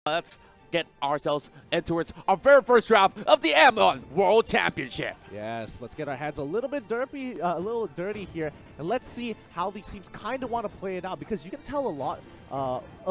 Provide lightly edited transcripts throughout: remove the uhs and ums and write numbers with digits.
Let's get ourselves in towards our very first draft of the M1 World Championship. Yes, let's get our hands a little bit dirty here, and let's see how these teams kind of want to play it out, because you can tell a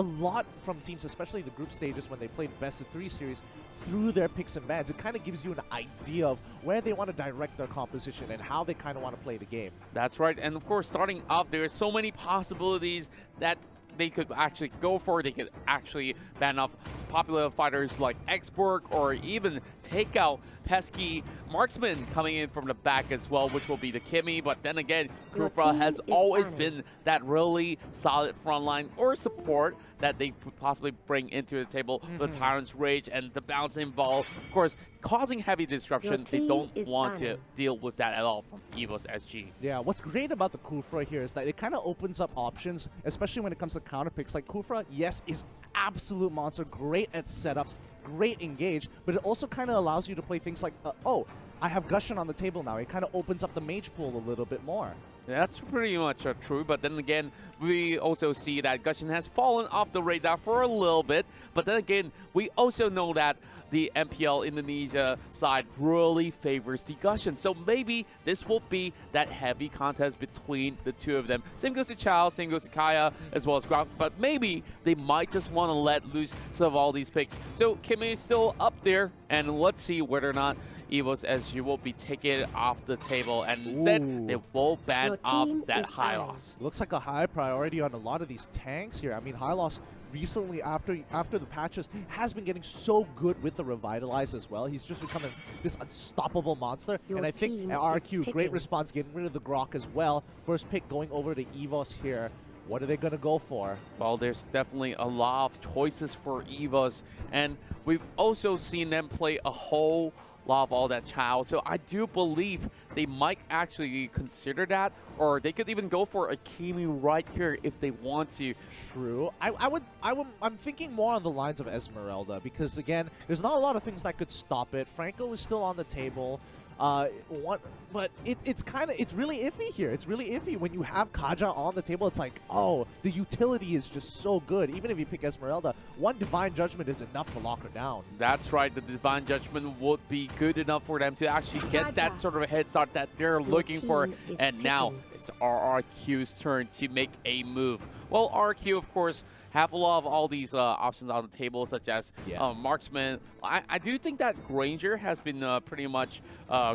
lot from teams, especially the group stages when they played best of 3 series, through their picks and bans. It kind of gives you an idea of where they want to direct their composition and how they kind of want to play the game. That's right, and of course, starting off, there are so many possibilities that they could actually go for. They could actually ban off popular fighters like Xborg, or even take out pesky marksman coming in from the back as well, which will be the Kimmy. But then again, Kufra has always been that really solid frontline or support that they could possibly bring into the table. The Tyrant's Rage and the bouncing ball, of course, causing heavy disruption. They don't want to deal with that at all from EVOS SG. Yeah, what's great about the Kufra here is that it kind of opens up options, especially when it comes to counter picks. Like Kufra, yes, is absolute monster, great at setups, great engage, but it also kind of allows you to play things like, oh, I have Gushing on the table now. It kind of opens up the mage pool a little bit more. That's pretty much true, but then again, we also see that Gushing has fallen off the radar for a little bit, but then again, we also know that the MPL Indonesia side really favors the Gushing, so maybe this will be that heavy contest between the two of them. Same goes to Chao, same goes to Kaya, as well as Ground, but maybe they might just want to let loose some of all these picks. So Kimmy is still up there, and let's see whether or not EVOS SG will be taken off the table, and instead they will ban off that high loss. Looks like a high priority on a lot of these tanks here. I mean, high loss recently, after the patches, has been getting so good with the Revitalize as well. He's just becoming this unstoppable monster. And I think RRQ, great response, getting rid of the Grok as well. First pick going over to EVOS here. What are they going to go for? Well, there's definitely a lot of choices for EVOS, and we've also seen them play a whole lot of all that Chao. So I do believe they might actually consider that, or they could even go for a Kimi right here if they want to. True. I'm thinking more on the lines of Esmeralda, because again, there's not a lot of things that could stop it. Franco is still on the table. But it's really iffy here. It's really iffy when you have Kaja on the table. It's like, oh, the utility is just so good. Even if you pick Esmeralda, one Divine Judgment is enough to lock her down. That's right. The Divine Judgment would be good enough for them to actually get that sort of a head start that they're looking for. And now it's RRQ's turn to make a move. Well, RRQ, of course, have a lot of all these options on the table, such as Marksman. I do think that Granger has been pretty much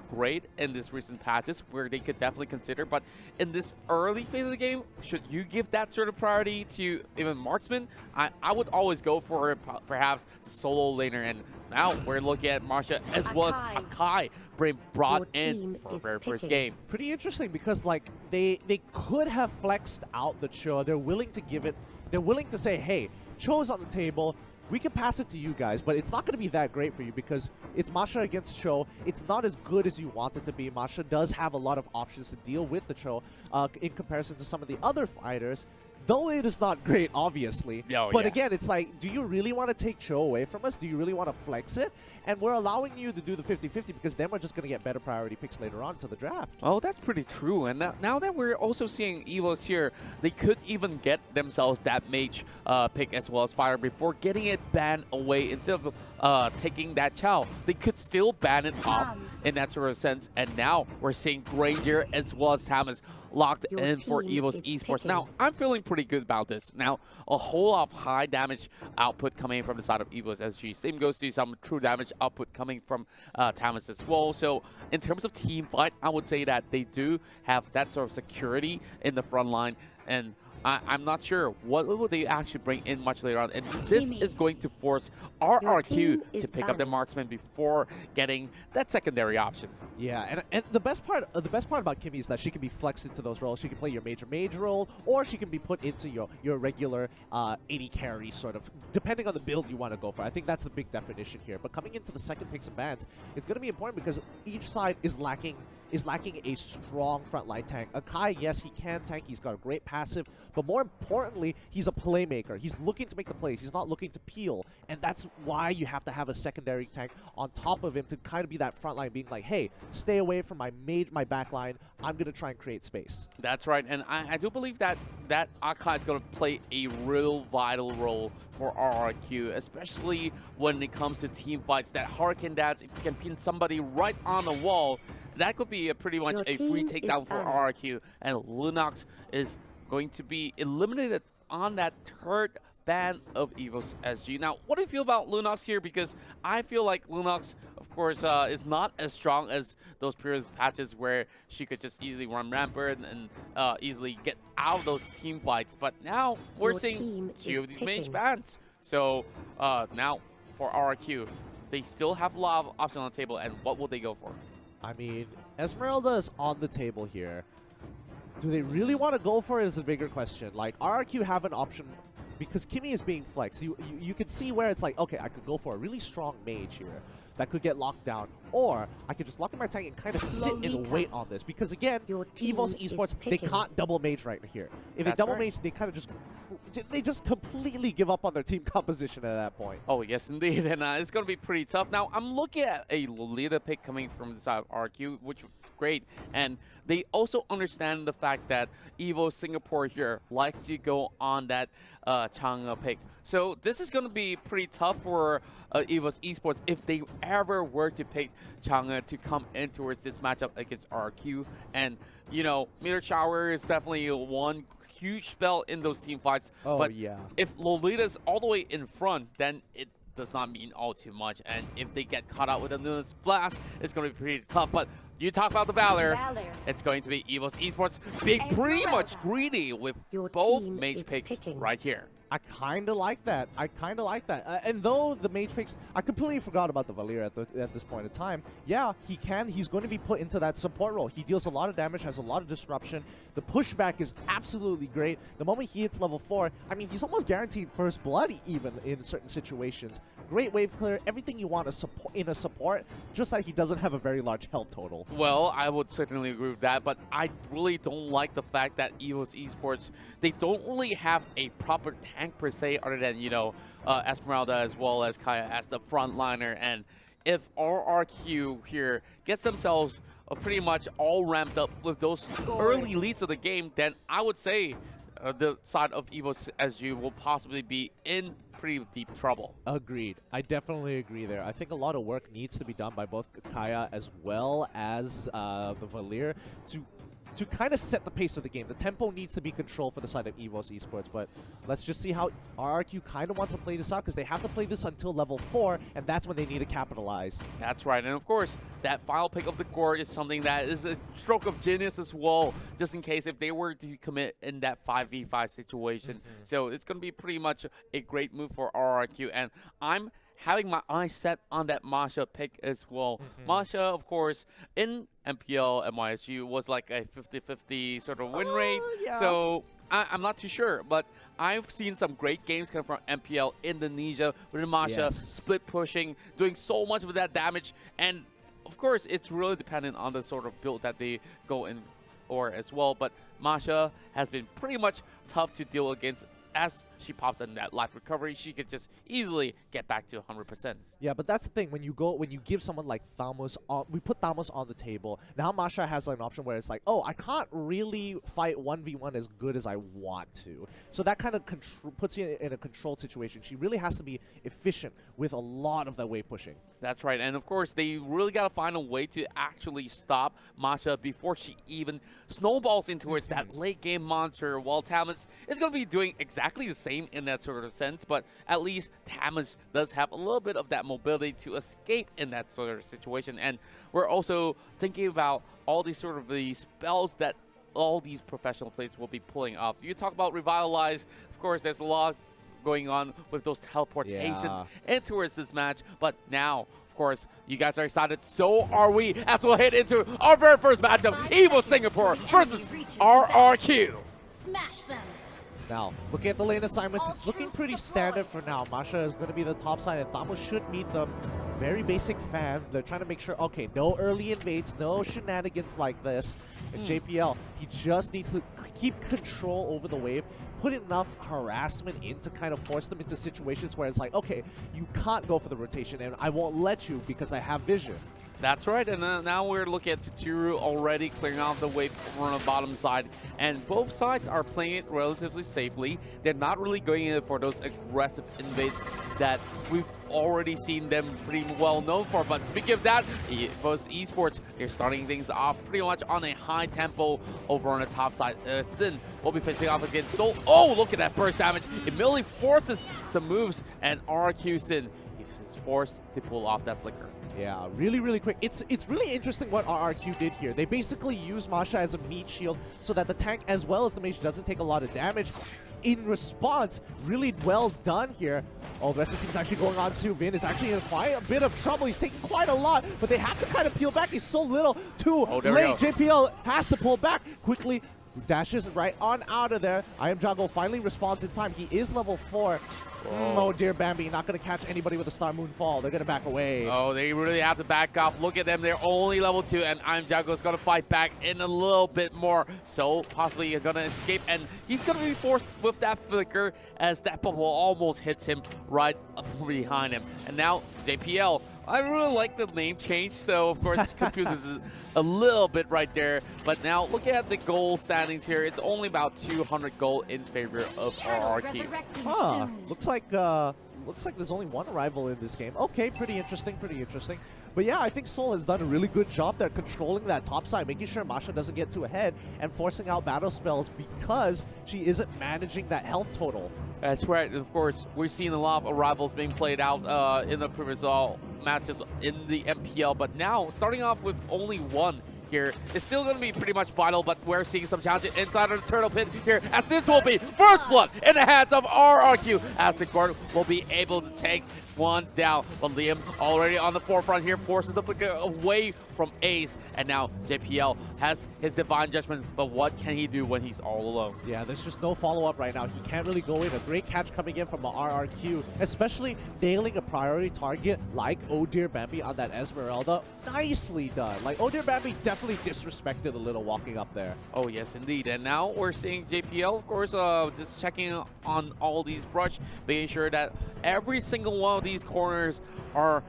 great in this recent patches, where they could definitely consider. But in this early phase of the game, should you give that sort of priority to even Marksman? I would always go for perhaps the solo laner. And now we're looking at Marsha as well as Akai being brought in for their first game. Pretty interesting, because like they could have flexed out the Cho. They're willing to give it. They're willing to say, hey, Cho's on the table. We can pass it to you guys, but it's not going to be that great for you because it's Masha against Cho. It's not as good as you want it to be. Masha does have a lot of options to deal with the Cho in comparison to some of the other fighters. Though it is not great, obviously. But again, it's like, do you really want to take Cho away from us? Do you really want to flex it? And we're allowing you to do the 50-50 because then we're just going to get better priority picks later on to the draft. Oh, that's pretty true. And now that we're also seeing EVOS here, they could even get themselves that mage pick as well as fire before getting it banned away. Instead of taking that Chao, they could still ban it off in that sort of sense. And now we're seeing Granger as well as Thomas locked in for EVOS Esports. Now, I'm feeling pretty good about this. Now, a whole lot of high damage output coming from the side of EVOS SG. Same goes to some true damage output coming from Thomas as well. So, in terms of team fight, I would say that they do have that sort of security in the front line. And I'm not sure what will they actually bring in much later on, and this is going to force RRQ to pick up the marksman before getting that secondary option. Yeah, and the best part about Kimmy is that she can be flexed into those roles. She can play your mage role, or she can be put into your regular AD carry sort of, depending on the build you want to go for. I think that's the big definition here. But coming into the second picks and bans, it's going to be important because each side is lacking is lacking a strong frontline tank. Akai, yes, he can tank. He's got a great passive, but more importantly, he's a playmaker. He's looking to make the plays. He's not looking to peel, and that's why you have to have a secondary tank on top of him to kind of be that frontline, being like, hey, stay away from my backline. I'm going to try and create space. That's right, and I do believe that Akai is going to play a real vital role for RRQ, especially when it comes to team fights. That Hurricane Dance, if you can pin somebody right on the wall, that could be pretty much a free takedown for RRQ, and Lunox is going to be eliminated on that third ban of EVOS SG. Now, what do you feel about Lunox here? Because I feel like Lunox, of course, is not as strong as those previous patches where she could just easily run rampant and easily get out of those team fights. But now we're seeing two of these mage bans. So now for RRQ, they still have a lot of options on the table, and what will they go for? I mean, Esmeralda is on the table here. Do they really want to go for it is a bigger question. Like, RRQ have an option because Kimmy is being flexed. You could see where it's like, okay, I could go for a really strong mage here that could get locked down, or I could just lock in my tank and kind of sit and wait on this. Because again, EVOS Esports, they can't double mage right here. If they double mage, they kind of just completely give up on their team composition at that point. Oh, yes, indeed, and it's going to be pretty tough. Now, I'm looking at a Lolita pick coming from the side of RQ, which was great, and they also understand the fact that EVO Singapore here likes to go on that Chang'e pick. So this is going to be pretty tough for EVOS Esports if they ever were to pick Chang'e to come in towards this matchup against RQ. And, you know, Meteor Shower is definitely one huge spell in those team fights. Oh, but yeah. If Lolita's all the way in front, then it does not mean all too much. And if they get caught out with a Nunes Blast, it's going to be pretty tough. But you talk about the Valor, it's going to be EVOS Esports being pretty much greedy with both mage picks right here. I kind of like that. And though the mage picks, I completely forgot about the Valir at this point in time. Yeah, he's going to be put into that support role. He deals a lot of damage, has a lot of disruption. The pushback is absolutely great. The moment he hits level 4, I mean, he's almost guaranteed first blood even in certain situations. Great wave clear, everything you want in a support, just that he doesn't have a very large health total. Well, I would certainly agree with that, but I really don't like the fact that EVOS Esports, they don't really have a proper tank per se, other than, you know, Esmeralda as well as Kaya as the frontliner. And if RRQ here gets themselves pretty much all ramped up with those early leads of the game, then I would say the side of EVOS SG will possibly be in pretty deep trouble. Agreed. I definitely agree there. I think a lot of work needs to be done by both Kaya as well as the Valir to kind of set the pace of the game. The tempo needs to be controlled for the side of EVOS Esports, but let's just see how RRQ kind of wants to play this out, because they have to play this until level 4, and that's when they need to capitalize. That's right, and of course, that final pick of the Gorge is something that is a stroke of genius as well, just in case if they were to commit in that 5v5 situation. So it's going to be pretty much a great move for RRQ, and I'm having my eyes set on that Masha pick as well. Masha, of course, in MPL and MYSG was like a 50-50 sort of win rate. Yeah. So I'm not too sure, but I've seen some great games come from MPL Indonesia with Masha split pushing, doing so much with that damage. And of course, it's really dependent on the sort of build that they go in for as well. But Masha has been pretty much tough to deal against. As she pops in that life recovery, she could just easily get back to 100%. Yeah, but that's the thing. When you give someone like Thamos, we put Thamos on the table. Now Masha has an option where it's like, oh, I can't really fight 1v1 as good as I want to. So that kind of puts you in a controlled situation. She really has to be efficient with a lot of that wave pushing. That's right. And of course, they really got to find a way to actually stop Masha before she even snowballs in towards that late game monster, while Thamos is going to be doing exactly the same in that sort of sense, but at least Thamos does have a little bit of that mobility to escape in that sort of situation. And we're also thinking about all these sort of the spells that all these professional players will be pulling off. You talk about Revitalize, of course, there's a lot going on with those teleportations in towards this match, but now, of course, you guys are excited, so are we, as we'll head into our very first matchup, EVOS Singapore versus RRQ. Smash them. Now, looking at the lane assignments, it's looking pretty standard for now. Masha is going to be the top side, and Thamos should meet them very basic fan. They're trying to make sure, okay, no early invades, no shenanigans like this. And JPL, he just needs to keep control over the wave, put enough harassment in to kind of force them into situations where it's like, okay, you can't go for the rotation, and I won't let you because I have vision. That's right, and now we're looking at Tuturu already clearing out the wave on the bottom side, and both sides are playing it relatively safely. They're not really going in for those aggressive invades that we've already seen them pretty well known for. But speaking of that, EVOS Esports, they're starting things off pretty much on a high tempo over on the top side. Sin will be facing off against Soul. Oh, look at that burst damage. It immediately forces some moves, and RRQ Sin is forced to pull off that flicker. Yeah, really, really quick. It's really interesting what RRQ did here. They basically use Masha as a meat shield so that the tank as well as the mage doesn't take a lot of damage. In response, really well done here. Oh, the rest of the team's actually going on too. Vin is actually in quite a bit of trouble. He's taking quite a lot, but they have to kind of peel back. He's so little, too late. JPL has to pull back quickly. Dashes right on out of there. I Am Jungle finally responds in time. He is level 4. Oh dear, Bambi, not going to catch anybody with a Star Moonfall. They're going to back away. Oh, they really have to back off. Look at them. They're only level 2, and I Am Jungle is going to fight back in a little bit more. So possibly going to escape, and he's going to be forced with that flicker as that bubble almost hits him right behind him. And now JPL. I really like the name change, so of course it confuses a little bit right there. But now look at the goal standings here. It's only about 200 gold in favor of RRQ. Huh. Looks like there's only one arrival in this game. Okay, pretty interesting, pretty interesting. But yeah, I think Soul has done a really good job there controlling that top side, making sure Masha doesn't get too ahead and forcing out battle spells because she isn't managing that health total. That's right. Of course, we're seeing a lot of arrivals being played out in the previous matches in the MPL, but now starting off with only one here is still going to be pretty much vital, but we're seeing some challenges inside of the turtle pit here, as this will be first blood in the hands of RRQ, as the guard will be able to take one down. But Liam already on the forefront here, forces the flicker away from Ace, and now JPL has his Divine Judgment, but what can he do when he's all alone? Yeah, there's just no follow-up right now. He can't really go in. A great catch coming in from RRQ, especially nailing a priority target like Oh Dear Bambi on that Esmeralda. Nicely done. Like, Oh Dear Bambi definitely disrespected a little walking up there. Oh, yes, indeed. And now we're seeing JPL, of course, just checking on all these brush, making sure that every single one of these corners are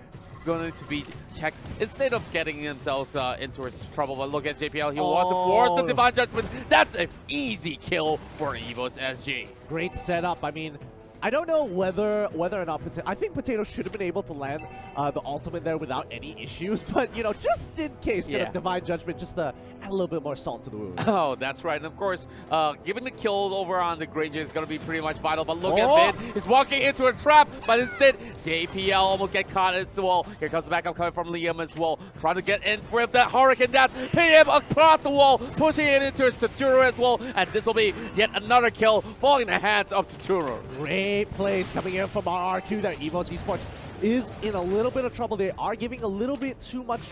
going to be checked instead of getting themselves into trouble. But look at JPL, he wasn't forced the Divine Judgment. That's an easy kill for EVOS SG. Great setup. I mean, I don't know whether or not I think Potato should have been able to land the ultimate there without any issues, but you know, just in case, kind of Divine Judgment just to add a little bit more salt to the wound. Oh, that's right. And of course, giving the kill over on the Granger is going to be pretty much vital. But look at Vin, he's walking into a trap, but instead JPL almost get caught as well. Here comes the backup coming from Liam as well, trying to get in with that Hurricane Dash, pinning him across the wall, pushing it into his Tuturu as well, and this will be yet another kill falling in the hands of Tuturu. Great plays coming in from RRQ there. EVOS Esports is in a little bit of trouble. They are giving a little bit too much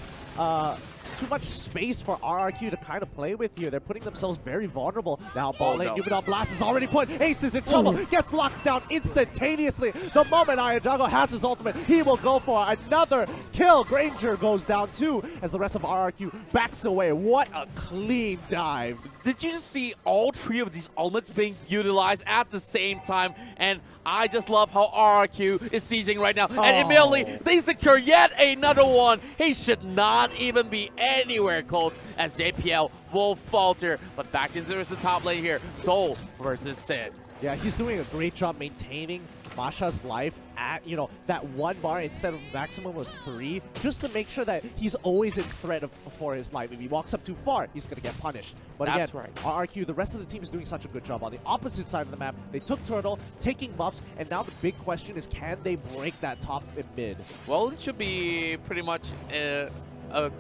space for RRQ to kind of play with here. They're putting themselves very vulnerable. Now ball lane, give it up. Blast is already put. Ace is in trouble. Gets locked down instantaneously. The moment Ayajago has his ultimate, he will go for another kill. Granger goes down too as the rest of RRQ backs away. What a clean dive. Did you just see all three of these ultimates being utilized at the same time? And I just love how RRQ is sieging right now. And immediately, they secure yet another one. He should not even be anywhere close as JPL will falter. But back into the top lane here. Soul versus Sid. Yeah, he's doing a great job maintaining Masha's life at, you know, that 1 bar instead of maximum of 3, just to make sure that he's always in threat for his life. If he walks up too far, he's going to get punished. But that's again, right. RRQ, the rest of the team is doing such a good job. On the opposite side of the map, they took Turtle, taking buffs, and now the big question is, can they break that top and mid? Well, it should be pretty much a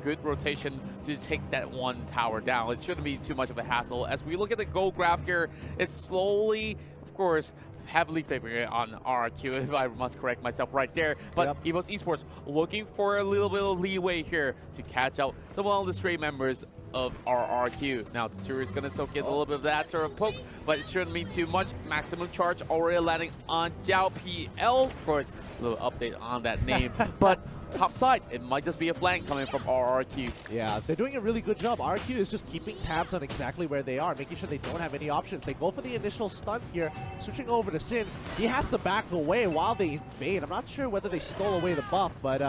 good rotation to take that one tower down. It shouldn't be too much of a hassle. As we look at the goal graph here, it's slowly, of course, heavily favoring on RRQ, if I must correct myself right there. But EVOS Esports looking for a little bit of leeway here to catch out some of the stray members of RRQ. Now, Tuturu is going to soak in a little bit of that sort of poke, but it shouldn't mean too much. Maximum charge already landing on Jiao PL. Of course, a little update on that name. But top side. It might just be a flank coming from RRQ. Yeah, they're doing a really good job. RRQ is just keeping tabs on exactly where they are, making sure they don't have any options. They go for the initial stun here, switching over to Sin. He has to back away while they invade. I'm not sure whether they stole away the buff, but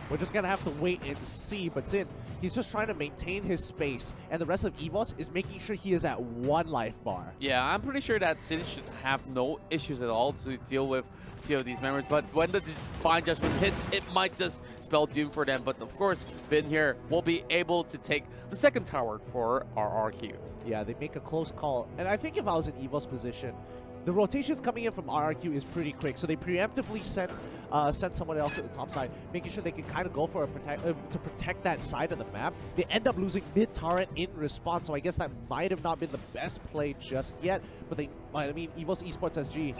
we're just going to have to wait and see. But Sin, he's just trying to maintain his space, and the rest of EVOS is making sure he is at 1 life bar. Yeah, I'm pretty sure that Sin should have no issues at all to deal with COD's members, but when the Divine Judgment hits, it might just spell doom for them. But of course, Vin here will be able to take the second tower for RRQ. Yeah, they make a close call, and I think if I was in EVO's position, the rotations coming in from RRQ is pretty quick, so they preemptively send someone else to the top side, making sure they can kind of go for to protect that side of the map. They end up losing mid-turret in response, so I guess that might have not been the best play just yet, but I mean, EVOS Esports SG,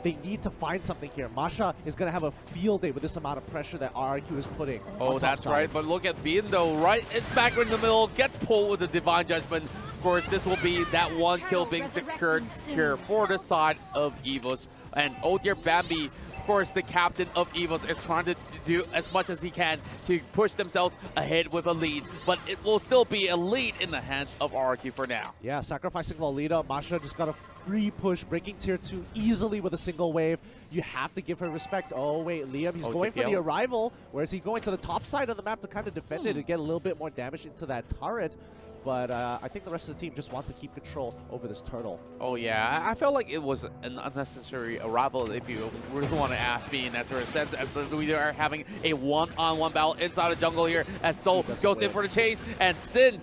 they need to find something here. Masha is going to have a field day with this amount of pressure that RRQ is putting. Oh, that's right, but look at Bean though, right? It's back in the middle, gets pulled with the Divine Judgment. Of course, this will be that 1 kill being secured here for the side of EVOS. And oh dear Bambi, of course, the captain of EVOS is trying to do as much as he can to push themselves ahead with a lead. But it will still be a lead in the hands of RRQ for now. Yeah, sacrificing Lolita. Masha just got a free push, breaking tier 2 easily with a single wave. You have to give her respect. Oh, wait, Liam, he's going for the arrival. Where is he going? To the top side of the map to kind of defend it and get a little bit more damage into that turret. But I think the rest of the team just wants to keep control over this turtle. Oh, yeah. I felt like it was an unnecessary arrival, if you really want to ask me in that sort of sense. We are having a one-on-one battle inside the jungle here as Soul goes in for the chase. And Sin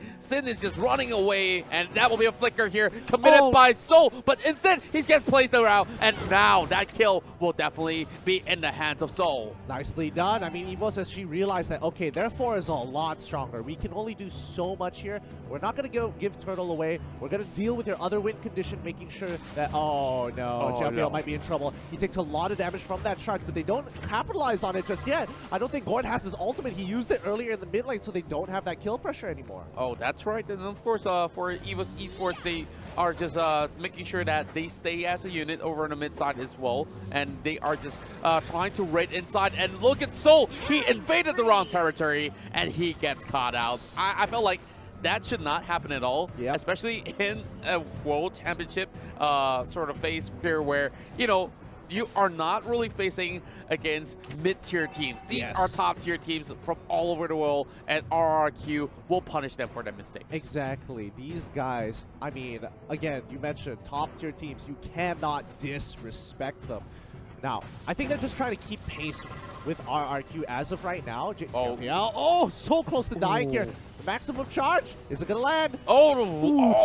is just running away. And that will be a flicker here committed by Soul. But instead, he gets placed around. And now that kill will definitely be in the hands of Soul. Nicely done. I mean, EVOS, as she realized that, okay, their 4 is a lot stronger. We can only do so much here. We're not going to give Turtle away. We're going to deal with your other win condition, making sure that, oh no, Jambiel might be in trouble. He takes a lot of damage from that charge, but they don't capitalize on it just yet. I don't think Gordon has his ultimate. He used it earlier in the mid lane, so they don't have that kill pressure anymore. Oh, that's right. And of course, for EVOS Esports, they are just making sure that they stay as a unit over on the mid side as well. And they are just trying to raid inside. And look at Soul. He invaded the wrong territory, and he gets caught out. I felt like that should not happen at all, especially in a World Championship sort of phase here where, you know, you are not really facing against mid-tier teams. These are top-tier teams from all over the world, and RRQ will punish them for their mistakes. Exactly. These guys, I mean, again, you mentioned top-tier teams. You cannot disrespect them. Now, I think they're just trying to keep pace with RRQ as of right now. Oh, so close to dying here. The maximum charge. Is it going to land?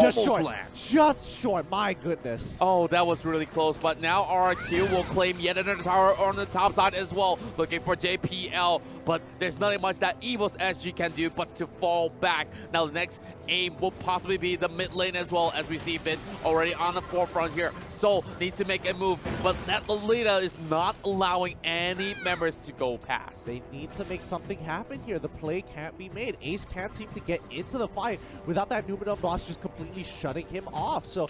Just short. Just short. My goodness. Oh, that was really close. But now RRQ will claim yet another tower on the top side as well. Looking for JPL. But there's nothing much that EVOS SG can do but to fall back. Now the next aim will possibly be the mid lane as well, as we see Vin already on the forefront here. Soul needs to make a move, but that Lolita is not allowing any members to go past. They need to make something happen here. The play can't be made. Ace can't seem to get into the fight without that Numenor boss just completely shutting him off. So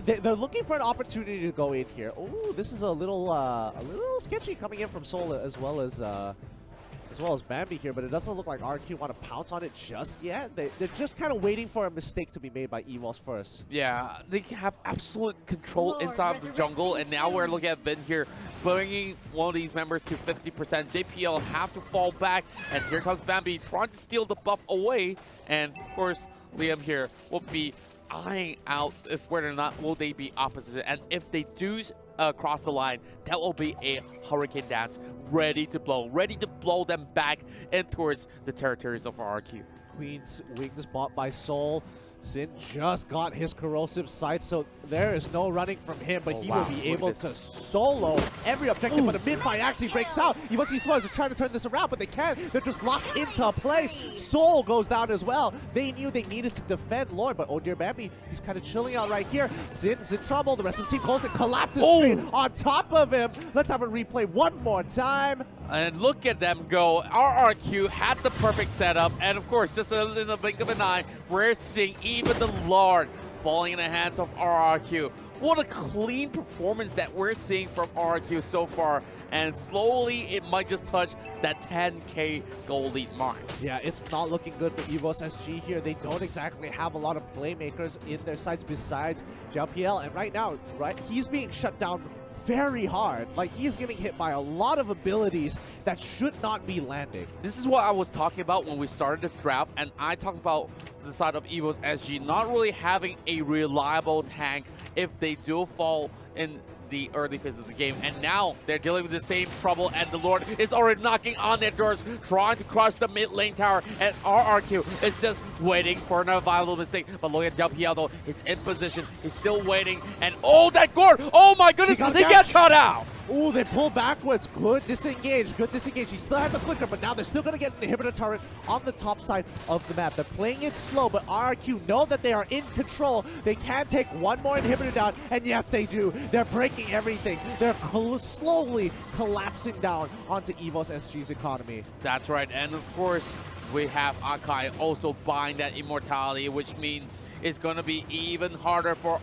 they're looking for an opportunity to go in here. Oh, this is a little sketchy coming in from Soul as well as Bambi here, but it doesn't look like RQ want to pounce on it just yet. They're just kind of waiting for a mistake to be made by EVOS first. Yeah, they have absolute control inside the jungle, and now we're looking at Ben here bringing one of these members to 50%. JPL have to fall back, and here comes Bambi trying to steal the buff away, and of course Liam here will be eyeing out if whether or not will they be opposite, and if they do cross the line, that will be a hurricane dance ready to blow them back in towards the territories of RRQ. Queen's wings bought by Soul. Sin just got his corrosive sight, so there is no running from him, but he will be able to solo every objective, but a mid-fight actually breaks out. EVOS Esports are trying to turn this around, but they can't. They're just locked into place. Soul goes down as well. They knew they needed to defend Lord, but oh dear Bambi, he's kind of chilling out right here. Sin's in trouble. The rest of the team calls it, collapses straight on top of him. Let's have a replay one more time. And look at them go. RRQ had the perfect setup, and of course, just in the blink of an eye, we're seeing even the Lord falling in the hands of RRQ. What a clean performance that we're seeing from RRQ so far. And slowly, it might just touch that 10K goal lead mark. Yeah, it's not looking good for EVOS SG here. They don't exactly have a lot of playmakers in their sides besides JLPL. And right now, he's being shut down very hard. Like, he's getting hit by a lot of abilities that should not be landing. This is what I was talking about when we started the draft, and I talked about the side of EVOS SG not really having a reliable tank if they do fall in the early phase of the game. And now they're dealing with the same trouble, and the Lord is already knocking on their doors, trying to crush the mid lane tower, and RRQ is just waiting for another viable mistake. But look at Jalpiel though, he's in position, he's still waiting, and oh, that Gord! Oh my goodness, he gets cut out! Ooh, they pull backwards. Good disengage. He still has the flicker, but now they're still going to get an inhibitor turret on the top side of the map. They're playing it slow, but RRQ know that they are in control. They can take one more inhibitor down, and yes, they do. They're breaking everything. They're slowly collapsing down onto EVOS SG's economy. That's right, and of course, we have Akai also buying that immortality, which means it's going to be even harder for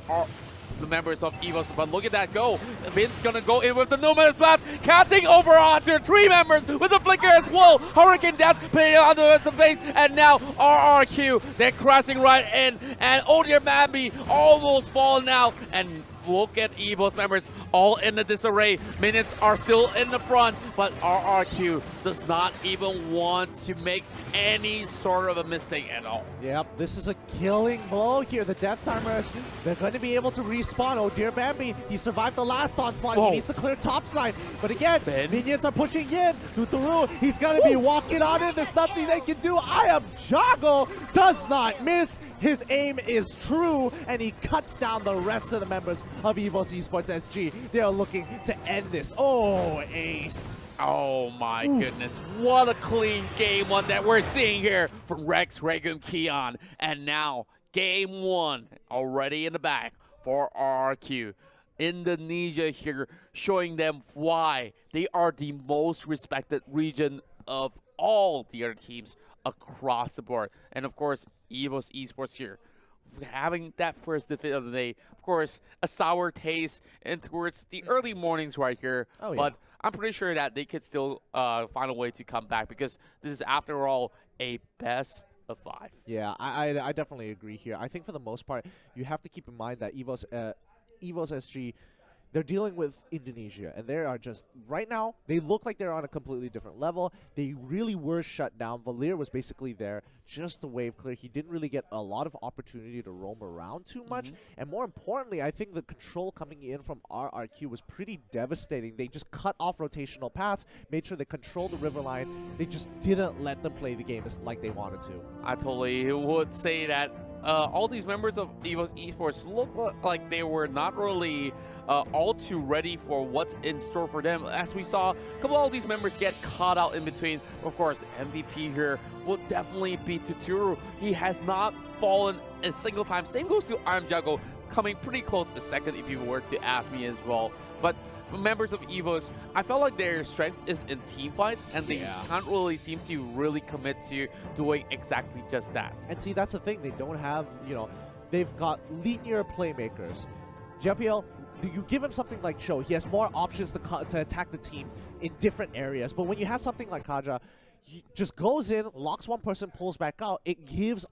the members of EVOS. But look at that go. Vin's gonna go in with the No Man's Blast, casting over onto 3 members with the flicker as well. Hurricane Dance playing onto the face, and now RRQ, they're crashing right in, and oh dear Mambi almost falling out. And look at EVOS members all in the disarray. Minutes are still in the front, but RRQ does not even want to make any sort of a mistake at all. Yep, this is a killing blow here. The Death Timers, they're going to be able to respawn. Oh dear Bambi, he survived the last onslaught. He needs to clear top side. But again, minions are pushing in. Tuturu, he's going to be walking on in. There's nothing they can do. I am Jago, does not miss. His aim is true, and he cuts down the rest of the members of EVOS Esports SG. They are looking to end this. Oh, ace. Oh my goodness, what a clean game one that we're seeing here from Rex, Regum, Keon. And now, game 1 already in the bag for RRQ. Indonesia here, showing them why they are the most respected region of all the other teams across the board. And of course, EVOS Esports here, having that first defeat of the day. Of course, a sour taste and towards the early mornings right here. Oh, yeah. But I'm pretty sure that they could still find a way to come back, because this is, after all, a best of 5. Yeah, I definitely agree here. I think for the most part, you have to keep in mind that EVOS SG, they're dealing with Indonesia, and they are just, right now, they look like they're on a completely different level. They really were shut down. Valir was basically there just to wave clear. He didn't really get a lot of opportunity to roam around too much. And more importantly, I think the control coming in from RRQ was pretty devastating. They just cut off rotational paths, made sure they controlled the river line. They just didn't let them play the game like they wanted to. I totally would say that all these members of EVOS Esports look like they were not really all too ready for what's in store for them. As we saw, a couple of these members get caught out in between. Of course, MVP here will definitely be Tuturu. He has not fallen a single time. Same goes to I'm Jago, coming pretty close a second if you were to ask me as well. But members of EVOS, I felt like their strength is in team fights, and they can't really seem to really commit to doing exactly just that. And see, that's the thing. They don't have, they've got linear playmakers. JPL, you give him something like Cho, he has more options to attack the team in different areas. But when you have something like Kaja, he just goes in, locks one person, pulls back out. It gives